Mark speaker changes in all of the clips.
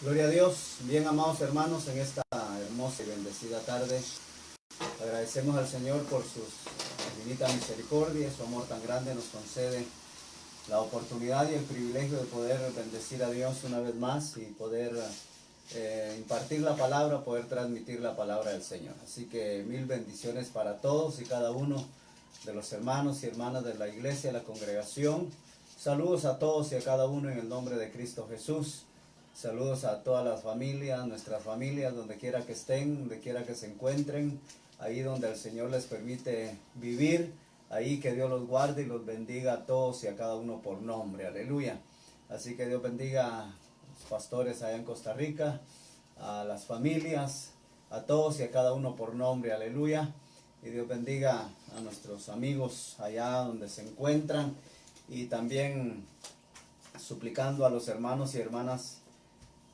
Speaker 1: Gloria a Dios, bien amados hermanos, en esta hermosa y bendecida tarde agradecemos al Señor por su infinita misericordia y su amor tan grande. Nos concede la oportunidad y el privilegio de poder bendecir a Dios una vez más y poder impartir la palabra, poder transmitir la palabra del Señor. Así que mil bendiciones para todos y cada uno de los hermanos y hermanas de la iglesia, la congregación. Saludos a todos y a cada uno en el nombre de Cristo Jesús. Saludos a todas las familias, nuestras familias, donde quiera que estén, donde quiera que se encuentren, ahí donde el Señor les permite vivir, ahí que Dios los guarde y los bendiga a todos y a cada uno por nombre, aleluya. Así que Dios bendiga a los pastores allá en Costa Rica, a las familias, a todos y a cada uno por nombre, aleluya. Y Dios bendiga a nuestros amigos allá donde se encuentran y también suplicando a los hermanos y hermanas,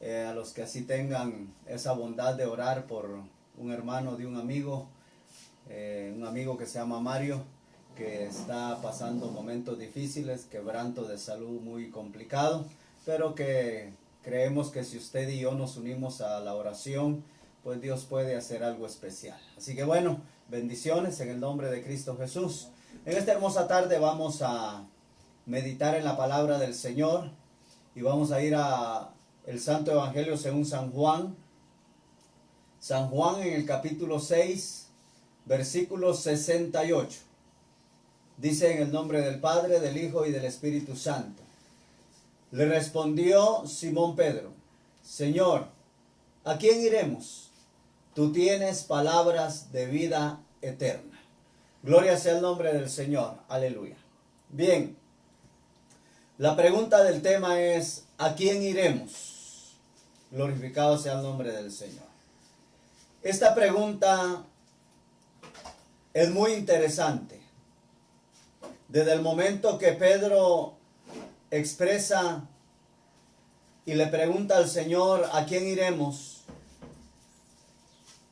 Speaker 1: a los que así tengan esa bondad de orar por un hermano de un amigo que se llama Mario, que está pasando momentos difíciles, quebranto de salud muy complicado, pero que creemos que si usted y yo nos unimos a la oración, pues Dios puede hacer algo especial. Así que bueno, bendiciones en el nombre de Cristo Jesús. En esta hermosa tarde vamos a meditar en la palabra del Señor y vamos a ir a el Santo Evangelio según San Juan. San Juan en el capítulo 6, versículo 68. Dice en el nombre del Padre, del Hijo y del Espíritu Santo. Le respondió Simón Pedro: Señor, ¿a quién iremos? Tú tienes palabras de vida eterna. Gloria sea el nombre del Señor. Aleluya. Bien, la pregunta del tema es: ¿a quién iremos? Glorificado sea el nombre del Señor. Esta pregunta es muy interesante. Desde el momento que Pedro expresa y le pregunta al Señor: ¿a quién iremos?,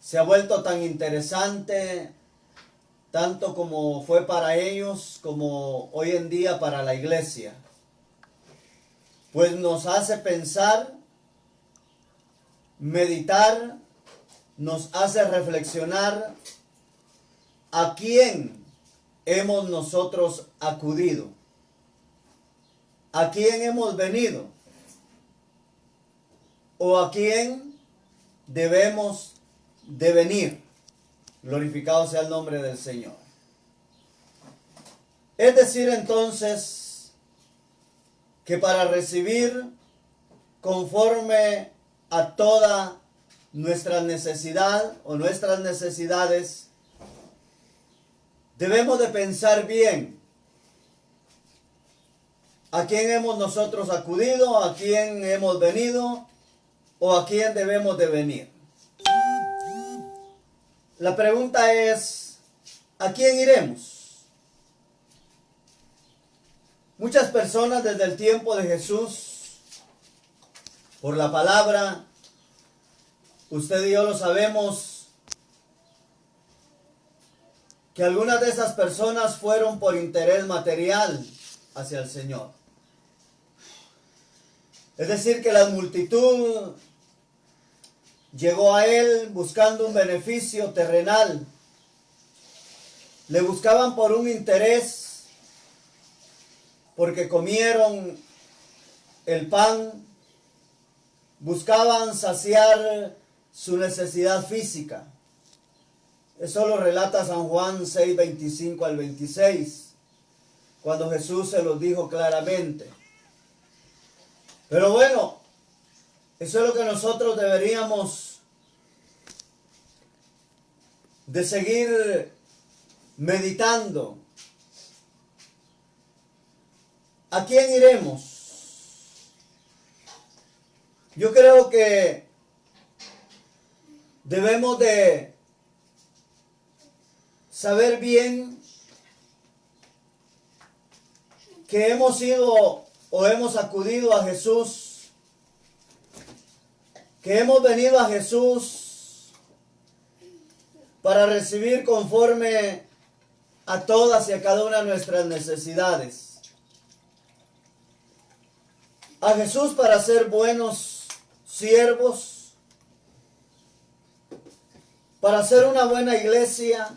Speaker 1: se ha vuelto tan interesante, tanto como fue para ellos, como hoy en día para la iglesia. Pues nos hace pensar, meditar, nos hace reflexionar a quién hemos nosotros acudido, a quién hemos venido o a quién debemos de venir. Glorificado sea el nombre del Señor. Es decir, entonces, que para recibir conforme a toda nuestra necesidad o nuestras necesidades, debemos de pensar bien a quién hemos nosotros acudido, a quién hemos venido o a quién debemos de venir. La pregunta es: ¿a quién iremos? Muchas personas desde el tiempo de Jesús, por la palabra, usted y yo lo sabemos, que algunas de esas personas fueron por interés material hacia el Señor. Es decir, que la multitud llegó a Él buscando un beneficio terrenal. Le buscaban por un interés, porque comieron el pan. Buscaban saciar su necesidad física. Eso lo relata San Juan 6, 25 al 26, cuando Jesús se los dijo claramente. Pero bueno, eso es lo que nosotros deberíamos de seguir meditando. ¿A quién iremos? Yo creo que debemos de saber bien que hemos ido o hemos acudido a Jesús, que hemos venido a Jesús para recibir conforme a todas y a cada una de nuestras necesidades. A Jesús para ser buenos siervos, para hacer una buena iglesia,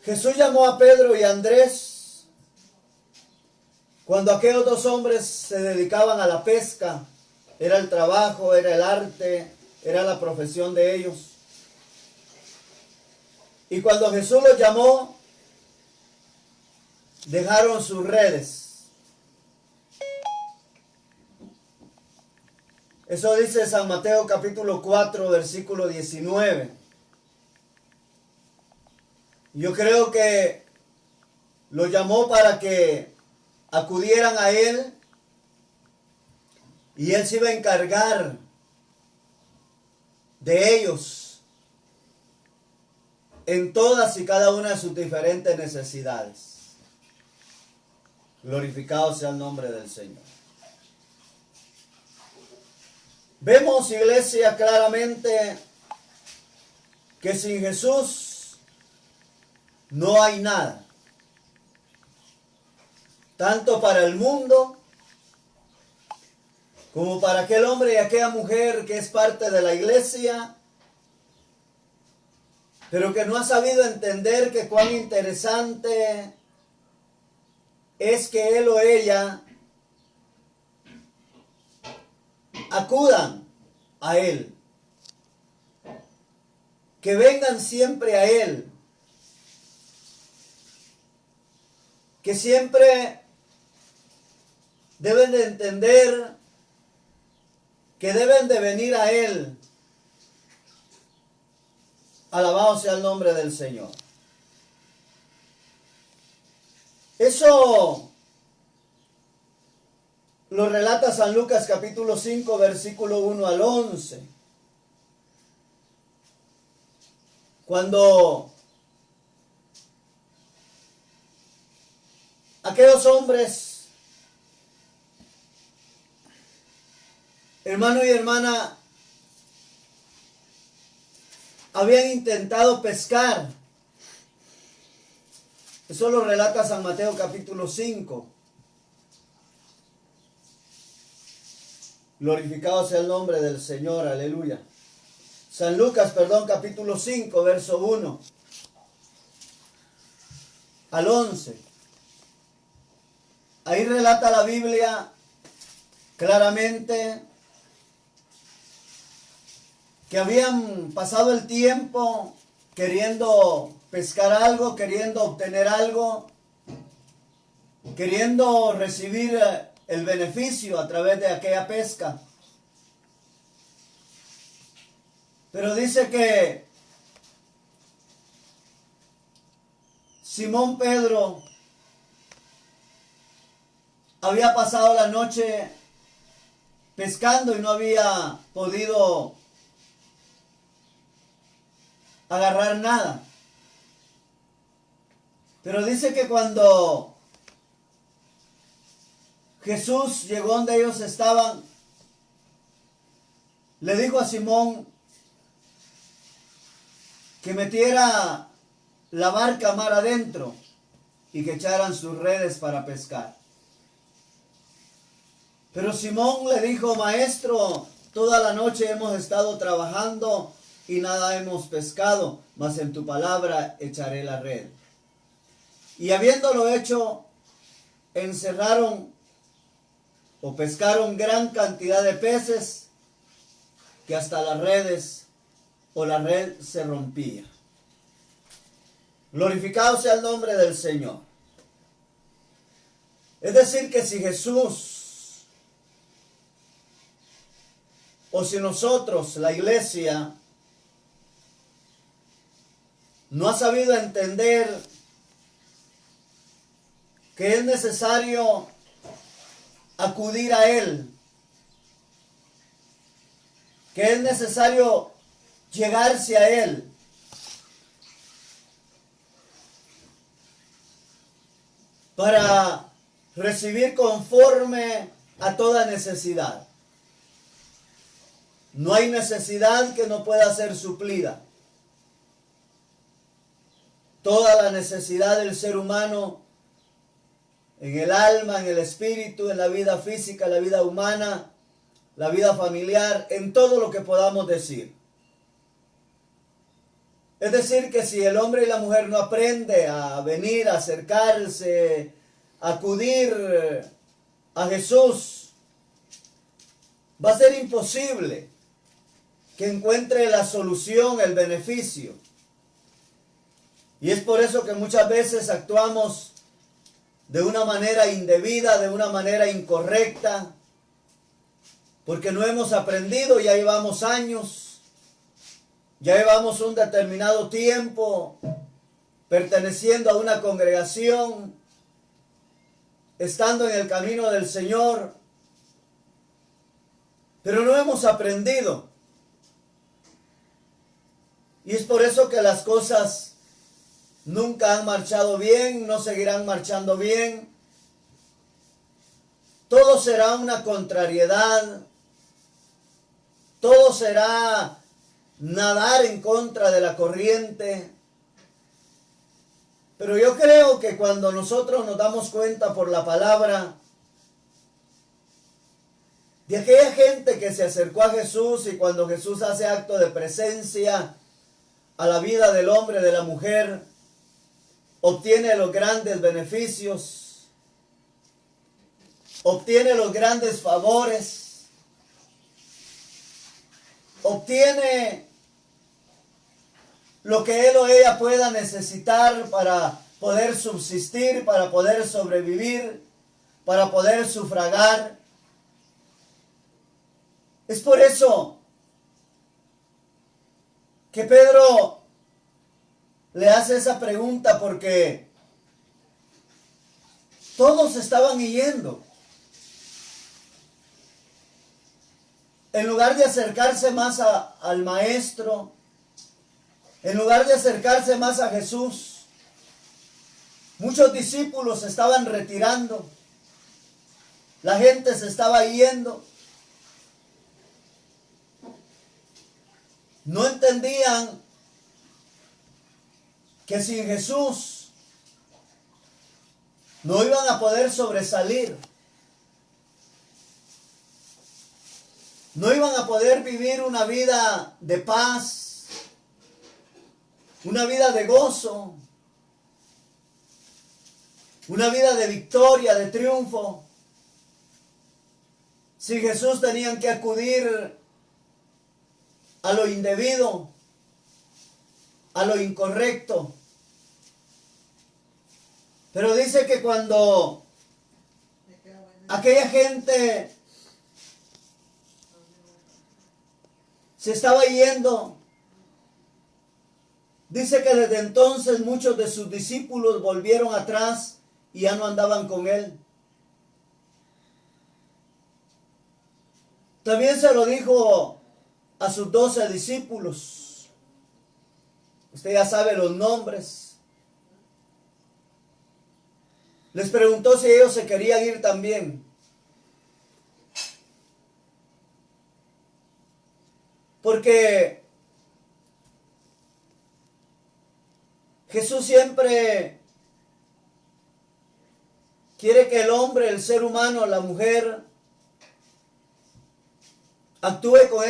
Speaker 1: Jesús llamó a Pedro y a Andrés cuando aquellos dos hombres se dedicaban a la pesca. Era el trabajo, era el arte, era la profesión de ellos. Y cuando Jesús los llamó, dejaron sus redes. Eso dice San Mateo capítulo 4, versículo 19. Yo creo que los llamó para que acudieran a Él y Él se iba a encargar de ellos en todas y cada una de sus diferentes necesidades. Glorificado sea el nombre del Señor. Vemos, iglesia, claramente que sin Jesús no hay nada. Tanto para el mundo como para aquel hombre y aquella mujer que es parte de la iglesia, pero que no ha sabido entender que cuán interesante es que él o ella acudan a Él, que vengan siempre a Él, que siempre deben de entender que deben de venir a Él. Alabado sea el nombre del Señor. Eso lo relata San Lucas capítulo 5, versículo 1 al 11. Cuando aquellos hombres, hermano y hermana, habían intentado pescar. Eso lo relata San Mateo capítulo 5. Glorificado sea el nombre del Señor, aleluya. San Lucas, capítulo 5, verso 1 al 11. Ahí relata la Biblia claramente que habían pasado el tiempo queriendo pescar algo, queriendo obtener algo, queriendo recibir el beneficio a través de aquella pesca. Pero dice que Simón Pedro había pasado la noche pescando y no había podido agarrar nada. Pero dice que cuando Jesús llegó donde ellos estaban, le dijo a Simón que metiera la barca mar adentro y que echaran sus redes para pescar. Pero Simón le dijo: Maestro, toda la noche hemos estado trabajando y nada hemos pescado, mas en tu palabra echaré la red. Y habiéndolo hecho, encerraron o pescaron gran cantidad de peces, que hasta las redes o la red se rompía. Glorificado sea el nombre del Señor. Es decir, que si Jesús o si nosotros, la iglesia, no ha sabido entender que es necesario acudir a Él, que es necesario llegarse a Él, para recibir conforme a toda necesidad. No hay necesidad que no pueda ser suplida. Toda la necesidad del ser humano en el alma, en el espíritu, en la vida física, la vida humana, la vida familiar, en todo lo que podamos decir. Es decir, que si el hombre y la mujer no aprende a venir, a acercarse, a acudir a Jesús, va a ser imposible que encuentre la solución, el beneficio. Y es por eso que muchas veces actuamos de una manera indebida, de una manera incorrecta, porque no hemos aprendido, ya llevamos años, ya llevamos un determinado tiempo perteneciendo a una congregación, estando en el camino del Señor, pero no hemos aprendido. Y es por eso que las cosas nunca han marchado bien, no seguirán marchando bien. Todo será una contrariedad, todo será nadar en contra de la corriente. Pero yo creo que cuando nosotros nos damos cuenta por la palabra de aquella gente que se acercó a Jesús, y cuando Jesús hace acto de presencia a la vida del hombre, de la mujer, obtiene los grandes beneficios, obtiene los grandes favores, obtiene lo que él o ella pueda necesitar para poder subsistir, para poder sobrevivir, para poder sufragar. Es por eso que Pedro le hace esa pregunta, porque todos estaban yendo. En lugar de acercarse más al Maestro, en lugar de acercarse más a Jesús, muchos discípulos se estaban retirando. La gente se estaba yendo. No entendían que sin Jesús no iban a poder sobresalir. No iban a poder vivir una vida de paz, una vida de gozo, una vida de victoria, de triunfo. Sin Jesús tenían que acudir a lo indebido, a lo incorrecto. Pero dice que cuando aquella gente se estaba yendo, dice que desde entonces muchos de sus discípulos volvieron atrás y ya no andaban con él. También se lo dijo a sus 12 discípulos. Usted ya sabe los nombres. Les preguntó si ellos se querían ir también. Porque Jesús siempre quiere que el hombre, el ser humano, la mujer, actúe con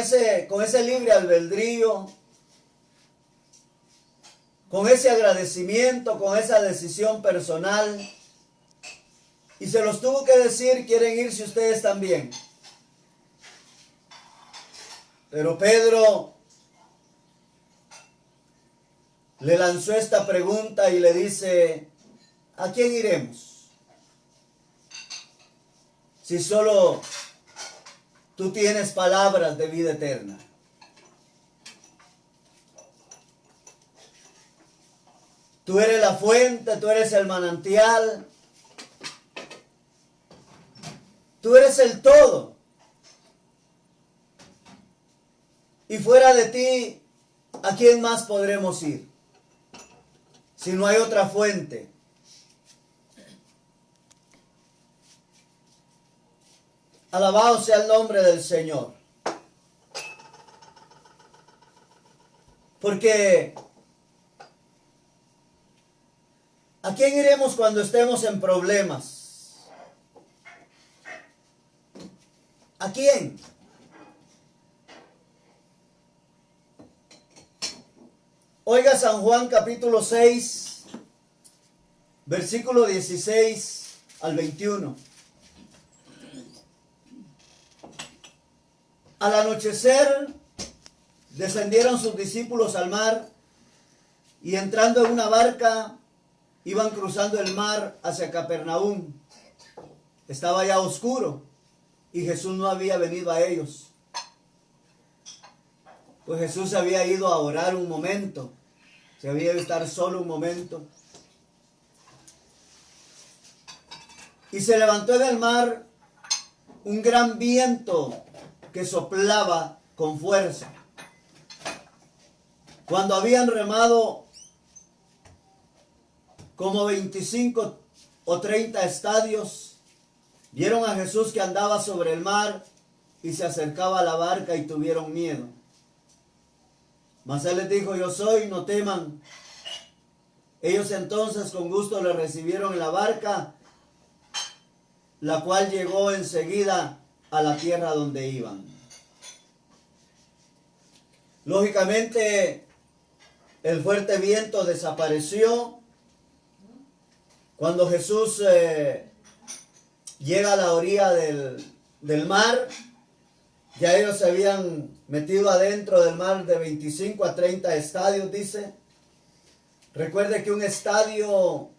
Speaker 1: ese libre albedrío, con ese agradecimiento, con esa decisión personal. Y se los tuvo que decir: quieren irse ustedes también. Pero Pedro le lanzó esta pregunta y le dice: ¿a quién iremos? Si solo tú tienes palabras de vida eterna. Tú eres la fuente, tú eres el manantial, tú eres el todo. Y fuera de ti, ¿a quién más podremos ir? Si no hay otra fuente. Alabado sea el nombre del Señor. Porque ¿a quién iremos cuando estemos en problemas? ¿A quién? Oiga San Juan capítulo 6, versículo 16 al 21. Al anochecer descendieron sus discípulos al mar y entrando en una barca iban cruzando el mar hacia Capernaum. Estaba ya oscuro y Jesús no había venido a ellos. Pues Jesús se había ido a orar un momento, se había ido a estar solo un momento. Y se levantó en el mar un gran viento que soplaba con fuerza. Cuando habían remado como 25 o 30 estadios, vieron a Jesús que andaba sobre el mar y se acercaba a la barca y tuvieron miedo. Mas él les dijo: yo soy, no teman. Ellos entonces con gusto le recibieron en la barca, la cual llegó enseguida a la tierra donde iban. Lógicamente, el fuerte viento desapareció. Cuando Jesús llega a la orilla del mar, ya ellos se habían metido adentro del mar de 25 a 30 estadios, dice. Recuerde que un estadio,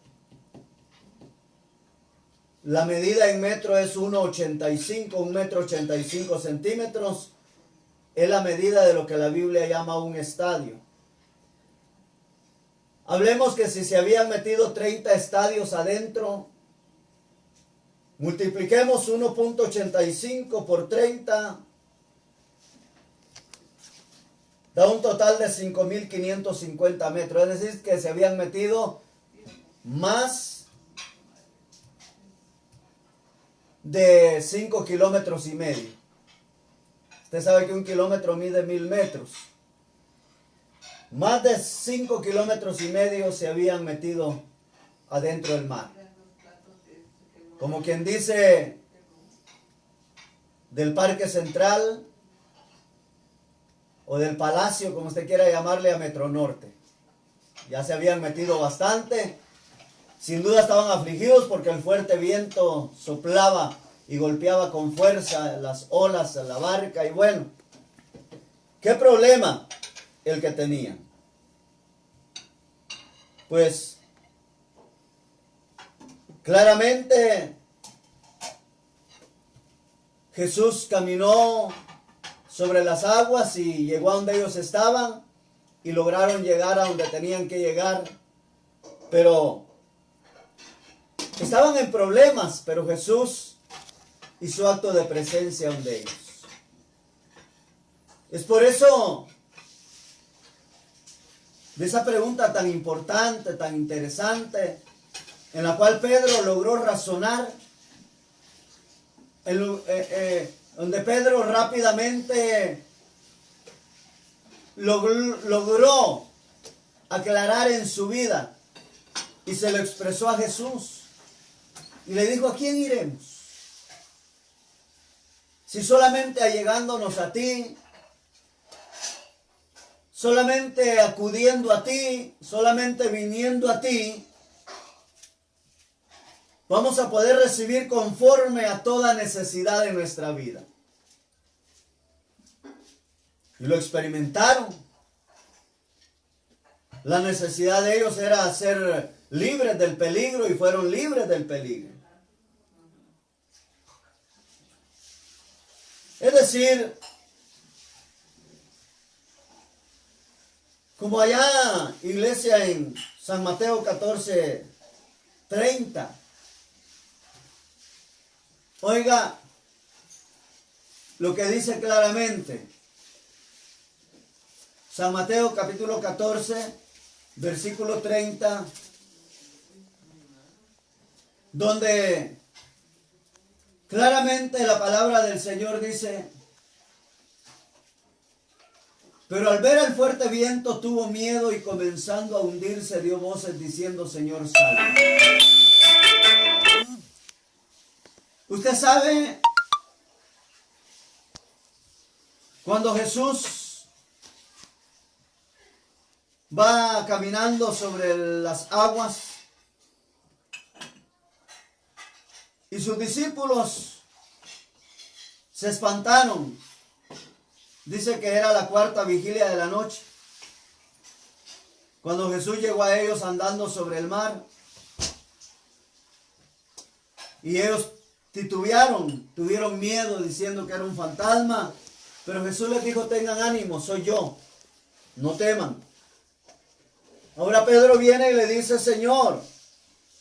Speaker 1: la medida en metro es 1,85, 1,85 centímetros. Es la medida de lo que la Biblia llama un estadio. Hablemos que si se habían metido 30 estadios adentro, multipliquemos 1,85 por 30, da un total de 5.550 metros. Es decir, que se habían metido más de 5 kilómetros y medio. Usted sabe que un kilómetro mide 1000 metros. Más de 5 kilómetros y medio se habían metido adentro del mar. Como quien dice, del Parque Central o del Palacio, como usted quiera llamarle, a Metro Norte. Ya se habían metido bastante. Sin duda estaban afligidos porque el fuerte viento soplaba y golpeaba con fuerza las olas de la barca. Y bueno, ¿qué problema el que tenían? Pues claramente Jesús caminó sobre las aguas y llegó a donde ellos estaban y lograron llegar a donde tenían que llegar, pero estaban en problemas. Pero Jesús hizo acto de presencia donde ellos. Es por eso de esa pregunta tan importante, tan interesante, en la cual Pedro logró razonar, donde Pedro rápidamente logró aclarar en su vida y se lo expresó a Jesús y le dijo: ¿a quién iremos? Si solamente allegándonos a ti, solamente acudiendo a ti, solamente viniendo a ti, vamos a poder recibir conforme a toda necesidad de nuestra vida. Y lo experimentaron. La necesidad de ellos era ser libres del peligro y fueron libres del peligro. Es decir, como allá, iglesia, en San Mateo 14:30. Oiga lo que dice claramente. San Mateo capítulo 14, versículo 30, donde claramente la palabra del Señor dice: pero al ver el fuerte viento tuvo miedo y comenzando a hundirse dio voces diciendo: Señor, salve. Usted sabe Cuando Jesús va caminando sobre las aguas y sus discípulos se espantaron, dice que era la cuarta vigilia de la noche, cuando Jesús llegó a ellos andando sobre el mar, y ellos titubearon, tuvieron miedo diciendo que era un fantasma, pero Jesús les dijo: tengan ánimo, soy yo, no teman. Ahora Pedro viene y le dice: Señor,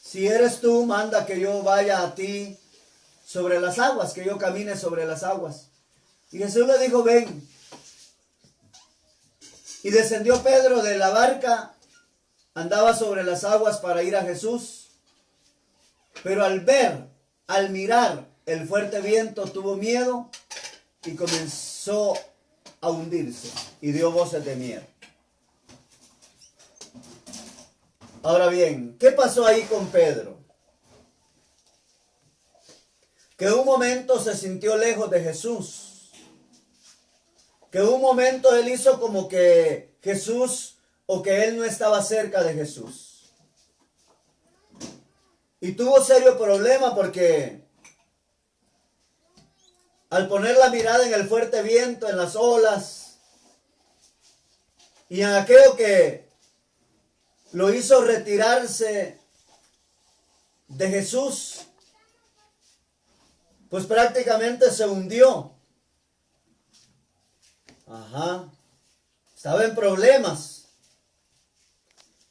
Speaker 1: si eres tú, manda que yo vaya a ti sobre las aguas, que yo camine sobre las aguas. Y Jesús le dijo: ven. Y descendió Pedro de la barca, andaba sobre las aguas para ir a Jesús, pero al mirar el fuerte viento, tuvo miedo y comenzó a hundirse y dio voces de miedo. Ahora bien, ¿qué pasó ahí con Pedro? Que un momento se sintió lejos de Jesús. Que un momento él hizo como que Jesús o que él no estaba cerca de Jesús. Y tuvo serio problema porque al poner la mirada en el fuerte viento, en las olas y en aquello que lo hizo retirarse de Jesús, pues prácticamente se hundió. Estaba en problemas.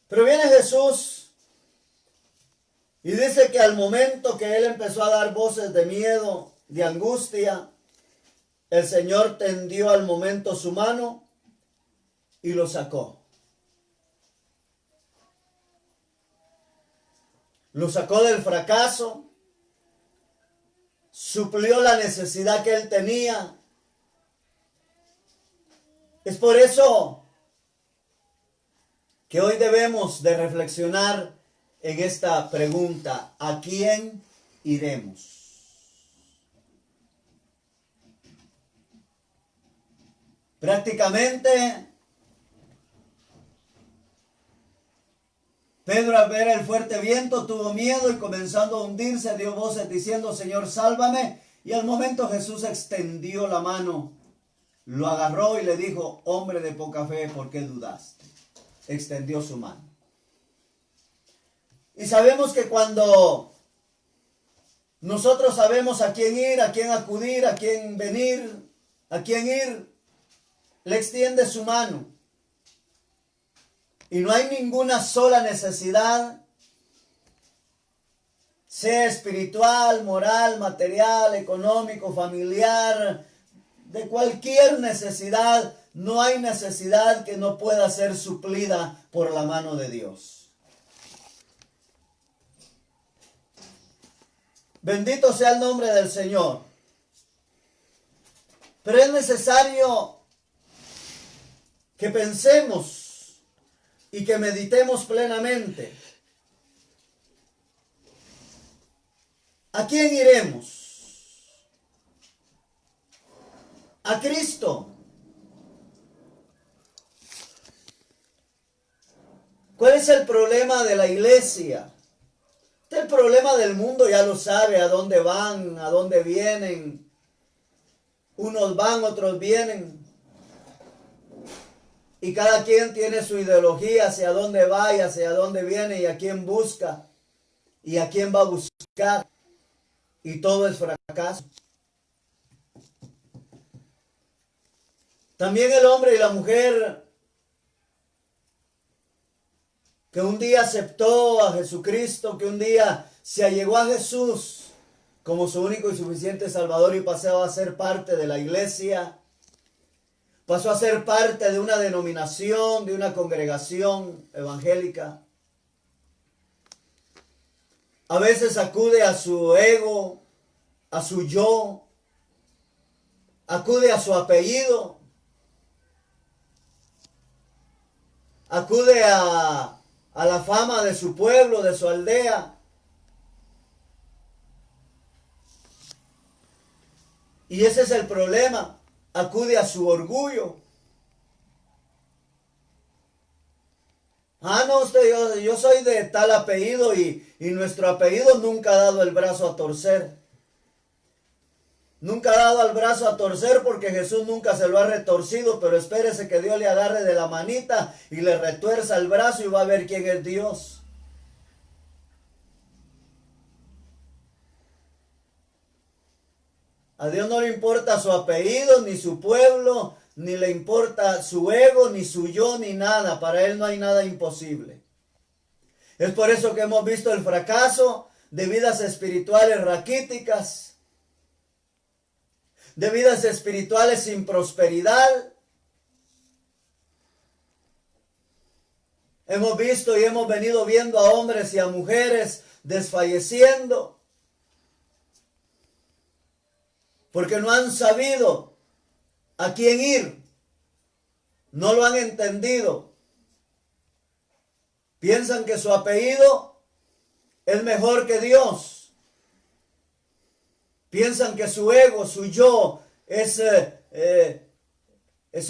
Speaker 1: Pero viene Jesús y dice que al momento que él empezó a dar voces de miedo, de angustia, el Señor tendió al momento su mano y lo sacó. Lo sacó del fracaso, suplió la necesidad que él tenía. Es por eso que hoy debemos de reflexionar en esta pregunta: ¿a quién iremos? Prácticamente Pedro, al ver el fuerte viento, tuvo miedo y comenzando a hundirse dio voces diciendo: Señor, sálvame. Y al momento Jesús extendió la mano, lo agarró y le dijo: hombre de poca fe, ¿por qué dudaste? Extendió su mano. Y sabemos que cuando nosotros sabemos a quién ir, a quién acudir, a quién venir, a quién ir, le extiende su mano. Y no hay ninguna sola necesidad, sea espiritual, moral, material, económico, familiar, de cualquier necesidad. No hay necesidad que no pueda ser suplida por la mano de Dios. Bendito sea el nombre del Señor. Pero es necesario que pensemos y que meditemos plenamente. ¿A quién iremos? A Cristo. ¿Cuál es el problema de la iglesia? El problema del mundo ya lo sabe, a dónde van, a dónde vienen. Unos van, otros vienen. Y cada quien tiene su ideología hacia dónde va y hacia dónde viene y a quién busca y a quién va a buscar. Y todo es fracaso. También el hombre y la mujer que un día aceptó a Jesucristo, que un día se allegó a Jesús como su único y suficiente Salvador y pasó a ser parte de la iglesia, pasó a ser parte de una denominación, de una congregación evangélica. A veces acude a su ego, a su yo, acude a su apellido, acude a la fama de su pueblo, de su aldea. Y ese es el problema. acude a su orgullo. Ah, no, yo soy de tal apellido y nuestro apellido nunca ha dado el brazo a torcer. Nunca ha dado el brazo a torcer porque Jesús nunca se lo ha retorcido, pero espérese que Dios le agarre de la manita y le retuerza el brazo y va a ver quién es Dios. A Dios no le importa su apellido, ni su pueblo, ni le importa su ego, ni su yo, ni nada. Para Él no hay nada imposible. Es por eso que hemos visto el fracaso de vidas espirituales raquíticas, de vidas espirituales sin prosperidad. Hemos visto y hemos venido viendo a hombres y a mujeres desfalleciendo porque no han sabido a quién ir, no lo han entendido. Piensan que su apellido es mejor que Dios. Piensan que su ego, su yo, es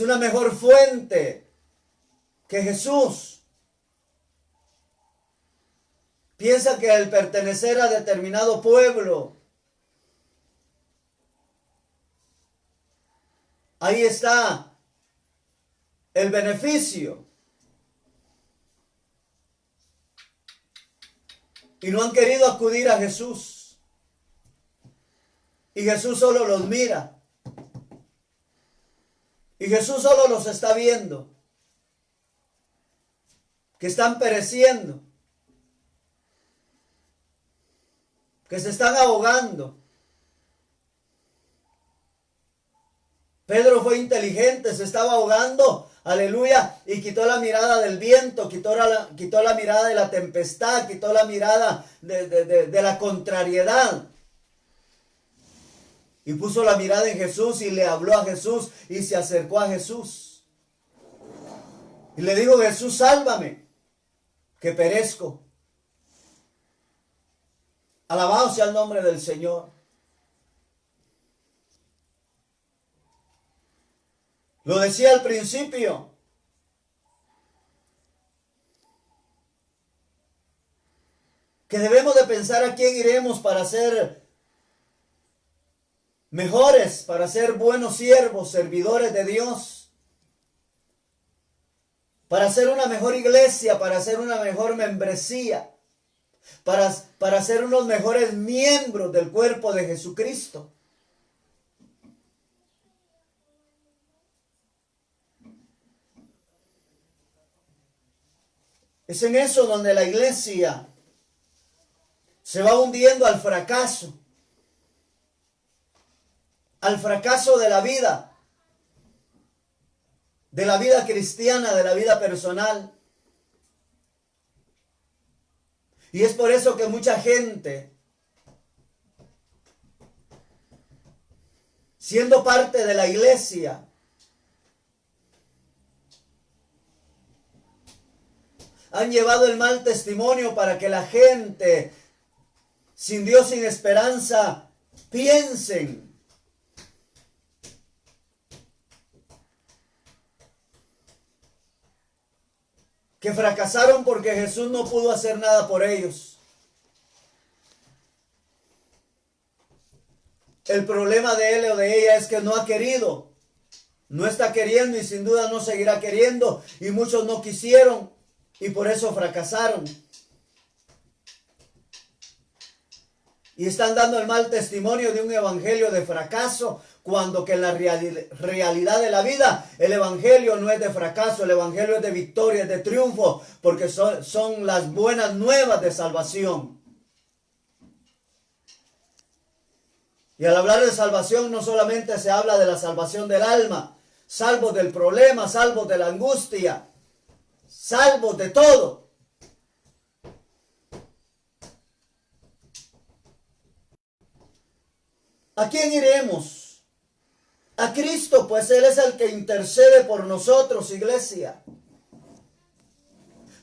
Speaker 1: una mejor fuente que Jesús. Piensan que el pertenecer a determinado pueblo, ahí está el beneficio. Y no han querido acudir a Jesús. Y Jesús solo los mira. Y Jesús solo los está viendo. Que están pereciendo. Que se están ahogando. Pedro fue inteligente, se estaba ahogando, aleluya, y quitó la mirada del viento, quitó la mirada de la tempestad, quitó la mirada de la contrariedad. Y puso la mirada en Jesús y le habló a Jesús y se acercó a Jesús. Y le dijo: Jesús, sálvame, que perezco. Alabado sea el nombre del Señor. Lo decía al principio. Que debemos de pensar a quién iremos para ser mejores, para ser buenos siervos, servidores de Dios. Para ser una mejor iglesia, para ser una mejor membresía. Para ser unos mejores miembros del cuerpo de Jesucristo. Es en eso donde la iglesia se va hundiendo al fracaso de la vida cristiana, de la vida personal. Y es por eso que mucha gente, siendo parte de la iglesia, han llevado el mal testimonio para que la gente, sin Dios, sin esperanza, piensen que fracasaron porque Jesús no pudo hacer nada por ellos. El problema de él o de ella es que no ha querido, no está queriendo y sin duda no seguirá queriendo, y muchos no quisieron. Y por eso fracasaron. Y están dando el mal testimonio de un evangelio de fracaso, cuando que en la realidad de la vida, el evangelio no es de fracaso, el evangelio es de victoria, es de triunfo, porque son las buenas nuevas de salvación. Y al hablar de salvación, no solamente se habla de la salvación del alma, salvos del problema, salvos de la angustia, salvos de todo. ¿A quién iremos? A Cristo, pues Él es el que intercede por nosotros, iglesia.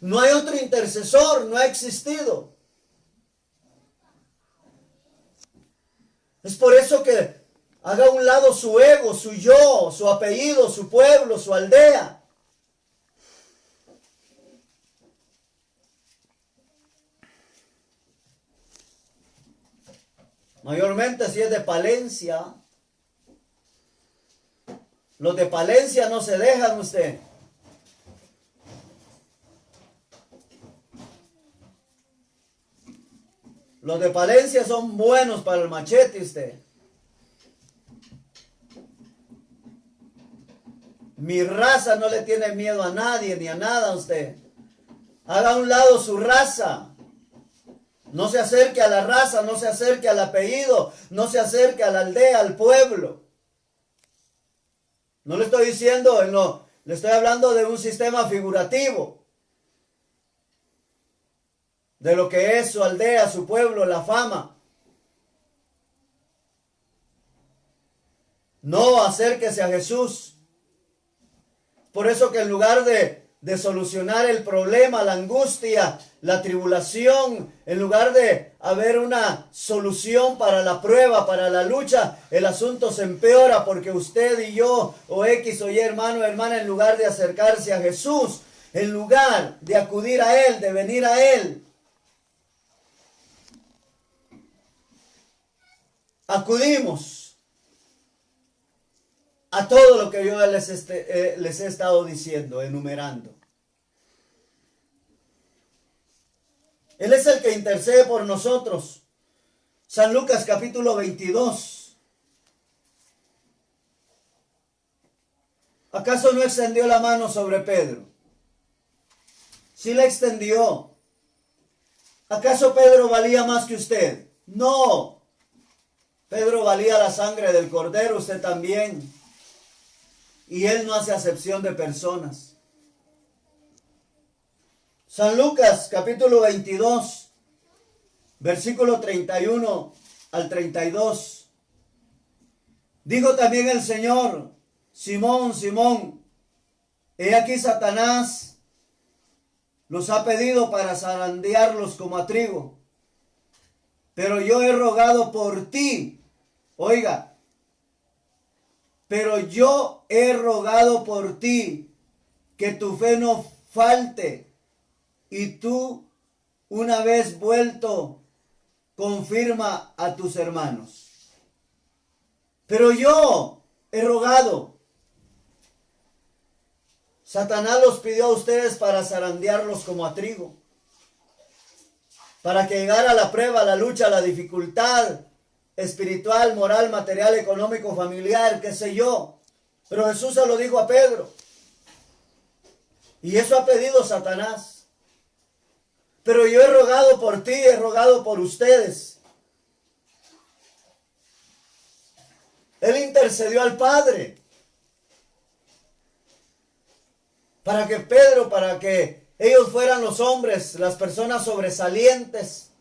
Speaker 1: No hay otro intercesor, no ha existido. Es por eso que Haga a un lado su ego, su yo, su apellido, su pueblo, su aldea. Mayormente si es de Palencia. Los de Palencia no se dejan usted. Los de Palencia son buenos para el machete usted. Mi raza no le tiene miedo a nadie ni a nada a usted. Haga a un lado su raza. No se acerque a la raza, no se acerque al apellido, no se acerque a la aldea, al pueblo. No le estoy diciendo, no, le estoy hablando de un sistema figurativo. De lo que es su aldea, su pueblo, la fama. No, acérquese a Jesús. Por eso que en lugar de solucionar el problema, la angustia, la tribulación, en lugar de haber una solución para la prueba, para la lucha, el asunto se empeora porque usted y yo, o X o Y hermano o hermana, en lugar de acercarse a Jesús, en lugar de acudir a Él, de venir a Él, acudimos a todo lo que yo les he estado diciendo, enumerando. Él es el que intercede por nosotros. San Lucas capítulo 22. ¿Acaso no extendió la mano sobre Pedro? Sí la extendió. ¿Acaso Pedro valía más que usted? No. Pedro valía la sangre del cordero, usted también. Y Él no hace acepción de personas. San Lucas capítulo 22, versículo 31 al 32. Dijo también el Señor: Simón, Simón, he aquí Satanás los ha pedido para zarandearlos como a trigo. Pero yo he rogado por ti. Oiga. Pero yo he rogado por ti que tu fe no falte, y tú, una vez vuelto, confirma a tus hermanos. Pero yo he rogado. Satanás los pidió a ustedes para zarandearlos como a trigo, para que llegara la prueba, la lucha, la dificultad espiritual, moral, material, económico, familiar, qué sé yo. Pero Jesús se lo dijo a Pedro. Y eso ha pedido Satanás. Pero yo he rogado por ti, he rogado por ustedes. Él intercedió al Padre. Para que Pedro, para que ellos fueran los hombres, las personas sobresalientes,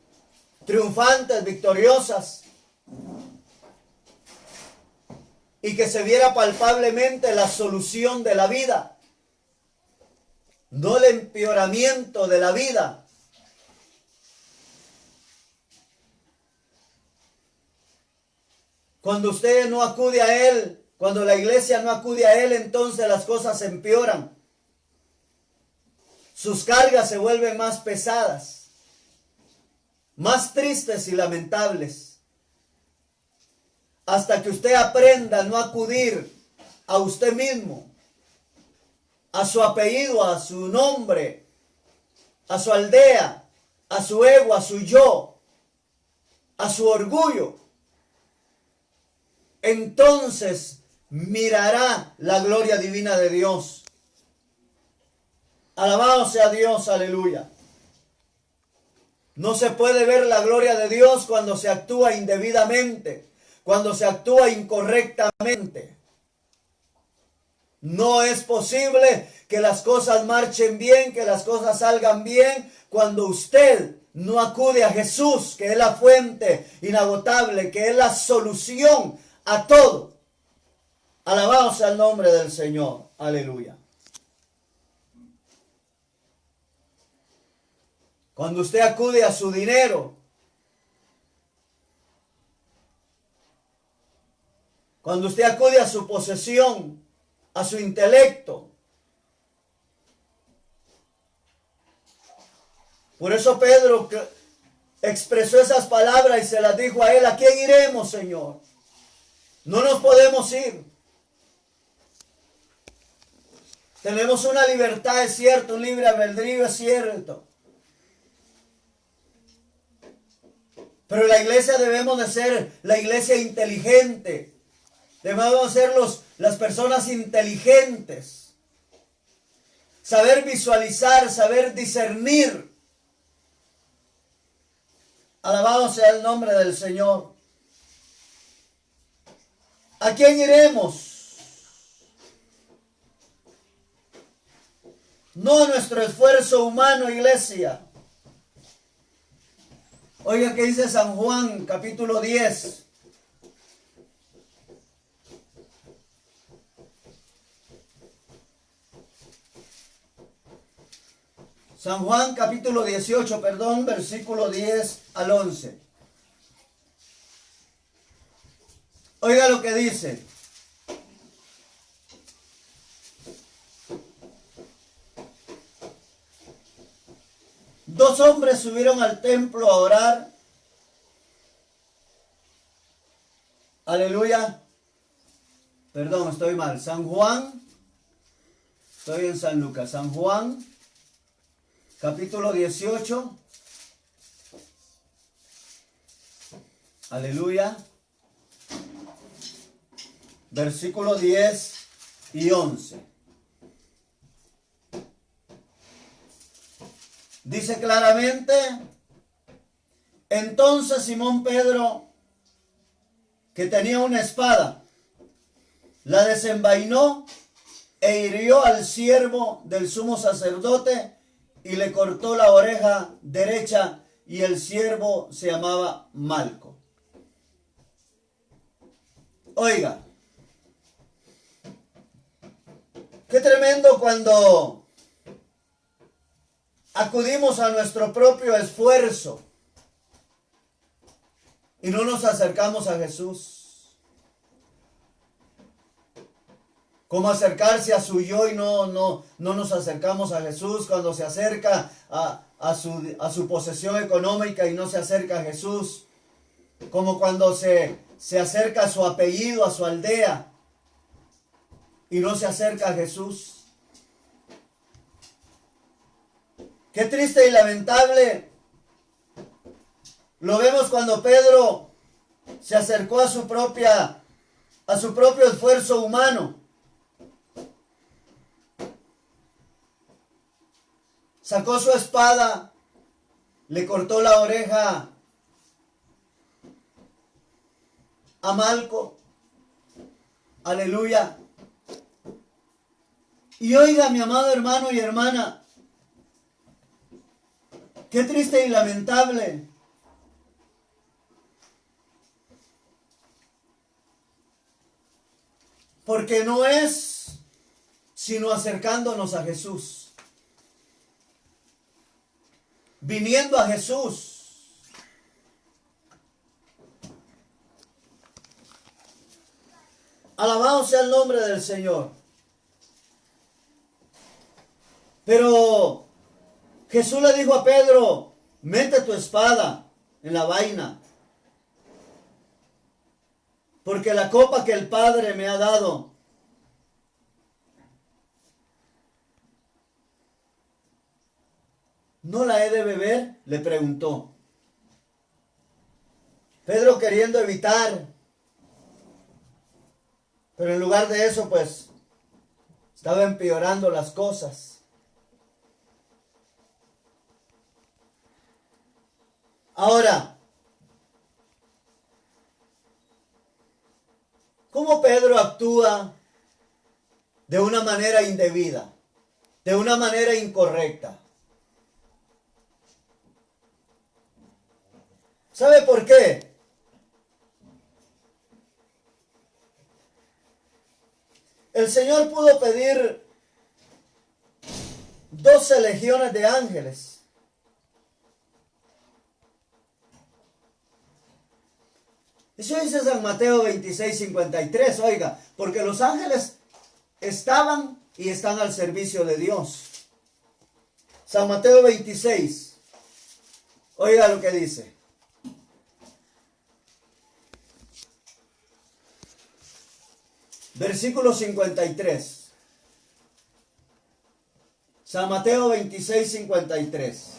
Speaker 1: triunfantes, victoriosas. Y que se viera palpablemente la solución de la vida, no el empeoramiento de la vida. Cuando usted no acude a Él, cuando la iglesia no acude a Él, entonces las cosas empeoran. Sus cargas se vuelven más pesadas, más tristes y lamentables. Hasta que usted aprenda a no acudir a usted mismo, a su apellido, a su nombre, a su aldea, a su ego, a su yo, a su orgullo. Entonces mirará la gloria divina de Dios. Alabado sea Dios, aleluya. No se puede ver la gloria de Dios cuando se actúa indebidamente, cuando se actúa incorrectamente. No es posible que las cosas marchen bien, que las cosas salgan bien, cuando usted no acude a Jesús, que es la fuente inagotable, que es la solución a todo. Alabado sea el nombre del Señor. Aleluya. Cuando usted acude a su dinero, Cuando usted acude a su posesión, a su intelecto. Por eso Pedro expresó esas palabras y se las dijo a él: ¿a quién iremos, Señor? No nos podemos ir. Tenemos una libertad, es cierto, un libre albedrío, es cierto. Pero la iglesia debemos de ser la iglesia inteligente. Debemos ser las personas inteligentes. Saber visualizar, saber discernir. Alabado sea el nombre del Señor. ¿A quién iremos? No a nuestro esfuerzo humano, iglesia. Oiga que dice San Juan, capítulo 10. San Juan, capítulo 18, perdón, versículo 10 al 11. Oiga lo que dice. Dos hombres subieron al templo a orar. Aleluya. Perdón, estoy mal. San Juan. Estoy en San Lucas. San Juan, capítulo 18. Aleluya. Versículo 10 y 11. Dice claramente: entonces Simón Pedro, que tenía una espada, la desenvainó e hirió al siervo del sumo sacerdote y le cortó la oreja derecha, y el siervo se llamaba Malco. Oiga, qué tremendo cuando acudimos a nuestro propio esfuerzo y no nos acercamos a Jesús. Como acercarse a su yo y no nos acercamos a Jesús. Cuando se acerca a su posesión económica y no se acerca a Jesús. Como cuando se acerca a su apellido, a su aldea y no se acerca a Jesús. Qué triste y lamentable lo vemos cuando Pedro se acercó a su propio esfuerzo humano. Sacó su espada, le cortó la oreja a Malco. Aleluya. Y oiga, mi amado hermano y hermana, qué triste y lamentable porque no es sino acercándonos a Jesús, viniendo a Jesús. Alabado sea el nombre del Señor. Pero Jesús le dijo a Pedro: mete tu espada en la vaina, porque la copa que el Padre me ha dado, ¿no la he de beber?, le preguntó. Pedro queriendo evitar, pero en lugar de eso, pues, estaba empeorando las cosas. Ahora, ¿cómo Pedro actúa de una manera indebida, de una manera incorrecta? ¿Sabe por qué? El Señor pudo pedir 12 legiones de ángeles. Y Eso dice San Mateo 26:53, oiga, porque los ángeles estaban y están al servicio de Dios. San Mateo 26, oiga lo que dice. Versículo 53. San Mateo 26:53.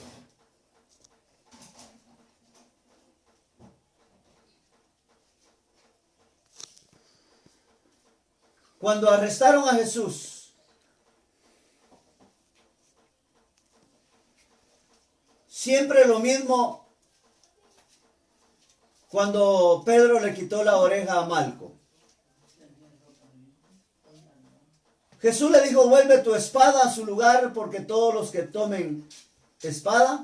Speaker 1: Cuando arrestaron a Jesús, siempre lo mismo cuando Pedro le quitó la oreja a Malco. Jesús le dijo, vuelve tu espada a su lugar, porque todos los que tomen espada,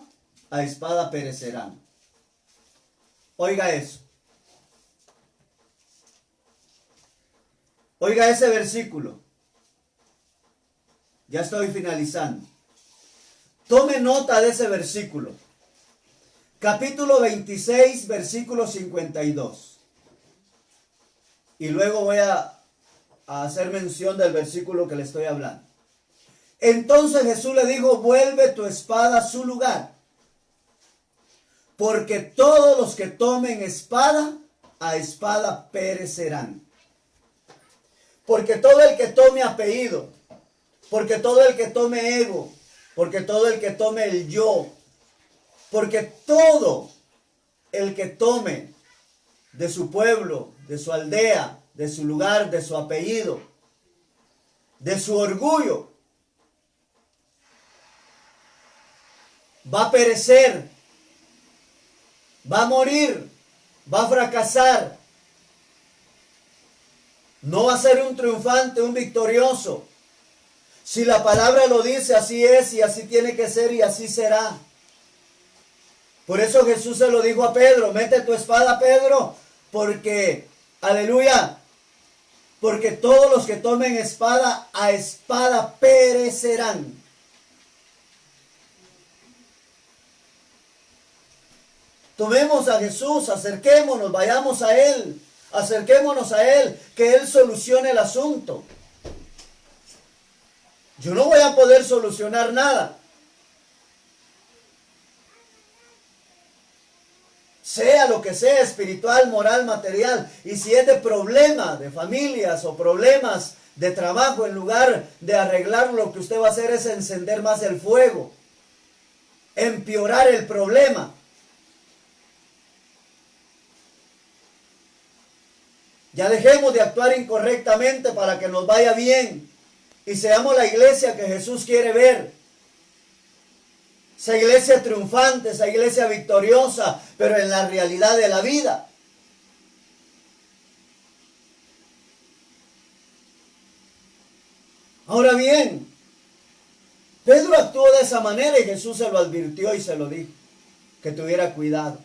Speaker 1: a espada perecerán. Oiga eso. Oiga ese versículo. Ya estoy finalizando. Tome nota de ese versículo. Capítulo 26, versículo 52. Y luego voy a hacer mención del versículo que le estoy hablando. Entonces Jesús le dijo, vuelve tu espada a su lugar, porque todos los que tomen espada, a espada perecerán. Porque todo el que tome apellido, porque todo el que tome ego, porque todo el que tome el yo, porque todo el que tome de su pueblo, de su aldea, de su lugar, de su apellido, de su orgullo, va a perecer, va a morir, va a fracasar. No va a ser un triunfante, un victorioso. Si la palabra lo dice, así es y así tiene que ser y así será. Por eso Jesús se lo dijo a Pedro, mete tu espada, Pedro, porque, aleluya, porque todos los que tomen espada, a espada perecerán. Tomemos a Jesús, acerquémonos, vayamos a Él, acerquémonos a Él, que Él solucione el asunto. Yo no voy a poder solucionar nada. Sea lo que sea, espiritual, moral, material, y si es de problema de familias o problemas de trabajo, en lugar de arreglar, lo que usted va a hacer es encender más el fuego, empeorar el problema. Ya dejemos de actuar incorrectamente para que nos vaya bien y seamos la iglesia que Jesús quiere ver. Esa iglesia triunfante, esa iglesia victoriosa, pero en la realidad de la vida. Ahora bien, Pedro actuó de esa manera y Jesús se lo advirtió y se lo dijo, que tuviera cuidado.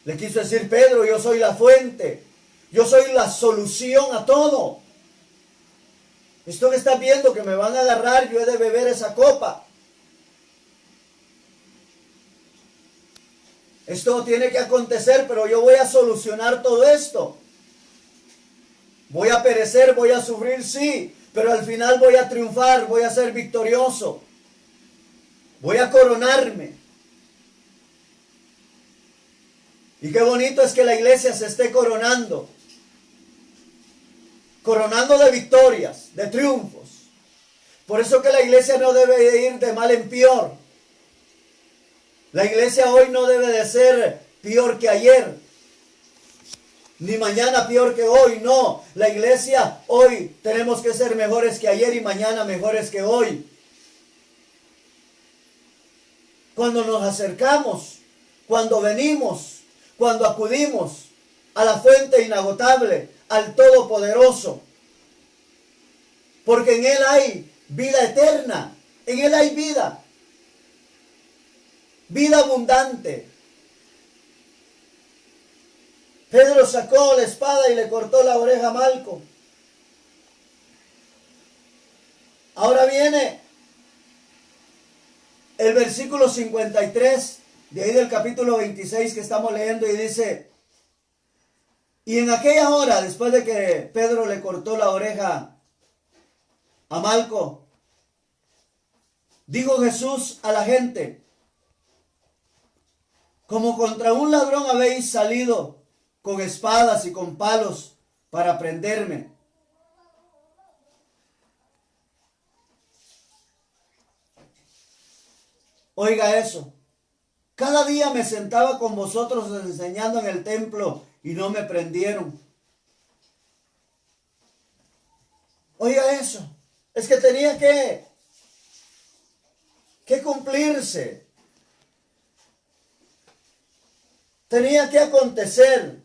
Speaker 1: Le quiso decir, Pedro, yo soy la fuente, yo soy la solución a todo. Esto que estás viendo que me van a agarrar, yo he de beber esa copa. Esto tiene que acontecer, pero yo voy a solucionar todo esto. Voy a perecer, voy a sufrir, sí, pero al final voy a triunfar, voy a ser victorioso. Voy a coronarme. Y qué bonito es que la iglesia se esté coronando. Coronando de victorias, de triunfos. Por eso que la iglesia no debe ir de mal en peor. La iglesia hoy no debe de ser peor que ayer. Ni mañana peor que hoy, no. La iglesia hoy tenemos que ser mejores que ayer y mañana mejores que hoy. Cuando nos acercamos, cuando venimos, cuando acudimos a la fuente inagotable, al Todopoderoso, porque en Él hay vida eterna, en Él hay vida, vida abundante. Pedro sacó la espada y le cortó la oreja a Malco. Ahora viene el versículo 53 de ahí del capítulo 26 que estamos leyendo, y dice: y en aquella hora, después de que Pedro le cortó la oreja a Malco, dijo Jesús a la gente: como contra un ladrón habéis salido con espadas y con palos para prenderme. Oiga eso. Cada día me sentaba con vosotros enseñando en el templo y no me prendieron. Oiga eso. Es que tenía que cumplirse. Tenía que acontecer.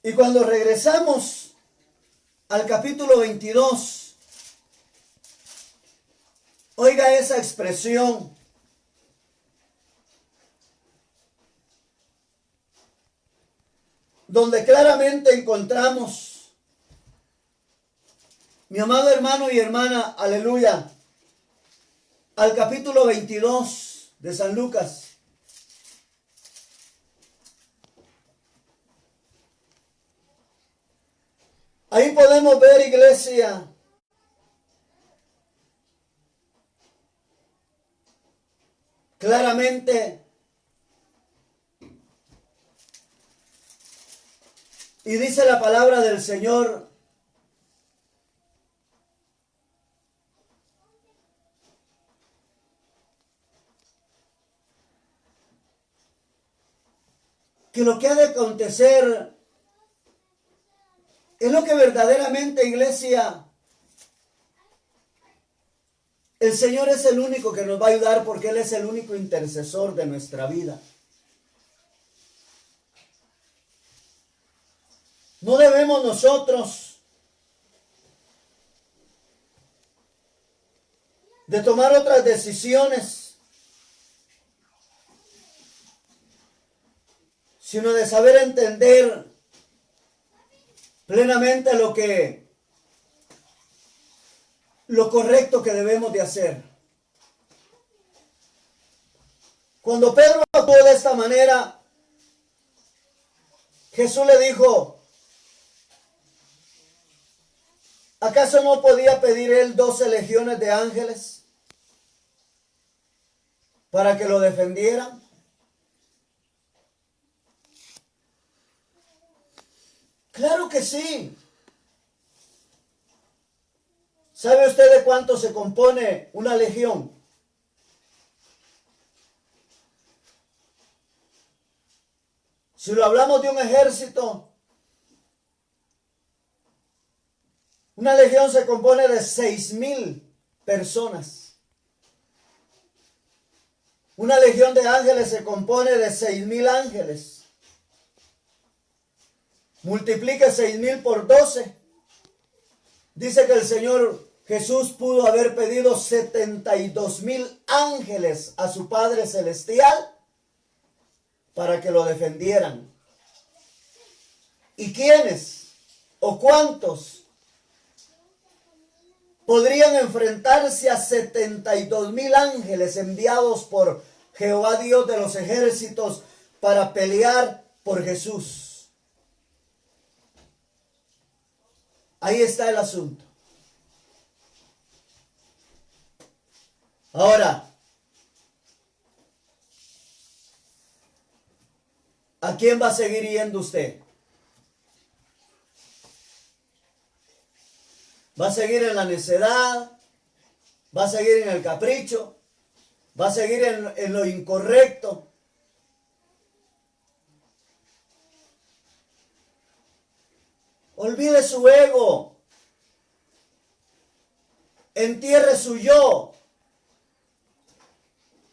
Speaker 1: Y cuando regresamos al capítulo 22, oiga esa expresión. Donde claramente encontramos, mi amado hermano y hermana, aleluya, al capítulo 22 de San Lucas. Ahí podemos ver, iglesia, claramente, y dice la palabra del Señor: que lo que ha de acontecer es lo que verdaderamente, iglesia, el Señor es el único que nos va a ayudar, porque Él es el único intercesor de nuestra vida. No debemos nosotros de tomar otras decisiones, sino de saber entender plenamente lo correcto que debemos de hacer. Cuando Pedro actuó de esta manera, Jesús le dijo: ¿acaso no podía pedir él 12 legiones de ángeles para que lo defendieran? Claro que sí. ¿Sabe usted de cuánto se compone una legión? Si lo hablamos de un ejército, una legión se compone de 6,000 personas. Una legión de ángeles se compone de 6,000 ángeles. Multiplique 6,000 por 12. Dice que el Señor Jesús pudo haber pedido 72,000 ángeles a su Padre Celestial para que lo defendieran. ¿Y quiénes o cuántos podrían enfrentarse a 72,000 ángeles enviados por Jehová Dios de los ejércitos para pelear por Jesús? Ahí está el asunto. Ahora, ¿a quién va a seguir yendo usted? ¿Va a seguir en la necedad? ¿Va a seguir en el capricho? ¿Va a seguir en lo incorrecto? Olvide su ego. Entierre su yo.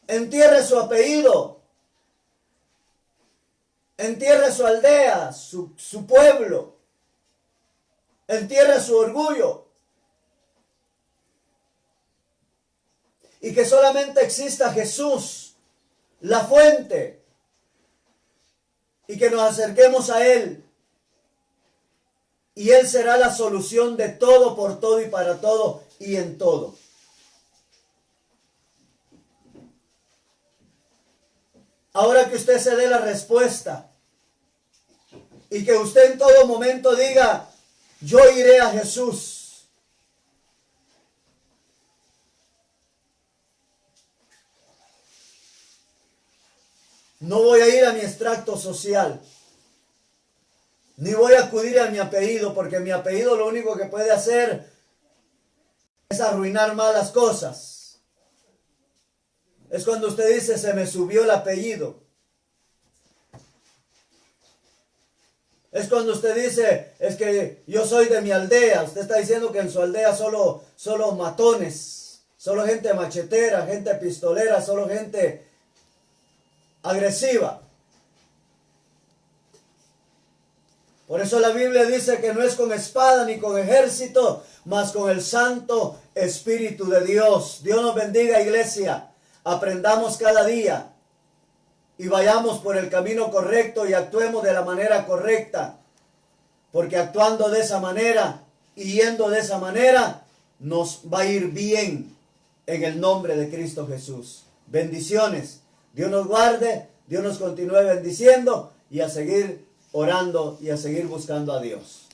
Speaker 1: Entierre su apellido. Entierre su aldea, su pueblo. Entierre su orgullo. Y que solamente exista Jesús, la fuente. Y que nos acerquemos a Él. Y Él será la solución de todo, por todo y para todo y en todo. Ahora que usted se dé la respuesta y que usted en todo momento diga, yo iré a Jesús. No voy a ir a mi extracto social, ni voy a acudir a mi apellido, porque mi apellido lo único que puede hacer es arruinar malas cosas. Es cuando usted dice, se me subió el apellido. Es cuando usted dice, es que yo soy de mi aldea. Usted está diciendo que en su aldea solo matones, solo gente machetera, gente pistolera, solo gente agresiva. Por eso la Biblia dice que no es con espada ni con ejército, mas con el Santo Espíritu de Dios. Dios nos bendiga, iglesia. Aprendamos cada día y vayamos por el camino correcto y actuemos de la manera correcta. Porque actuando de esa manera y yendo de esa manera, nos va a ir bien en el nombre de Cristo Jesús. Bendiciones. Dios nos guarde, Dios nos continúe bendiciendo y a seguir orando y a seguir buscando a Dios.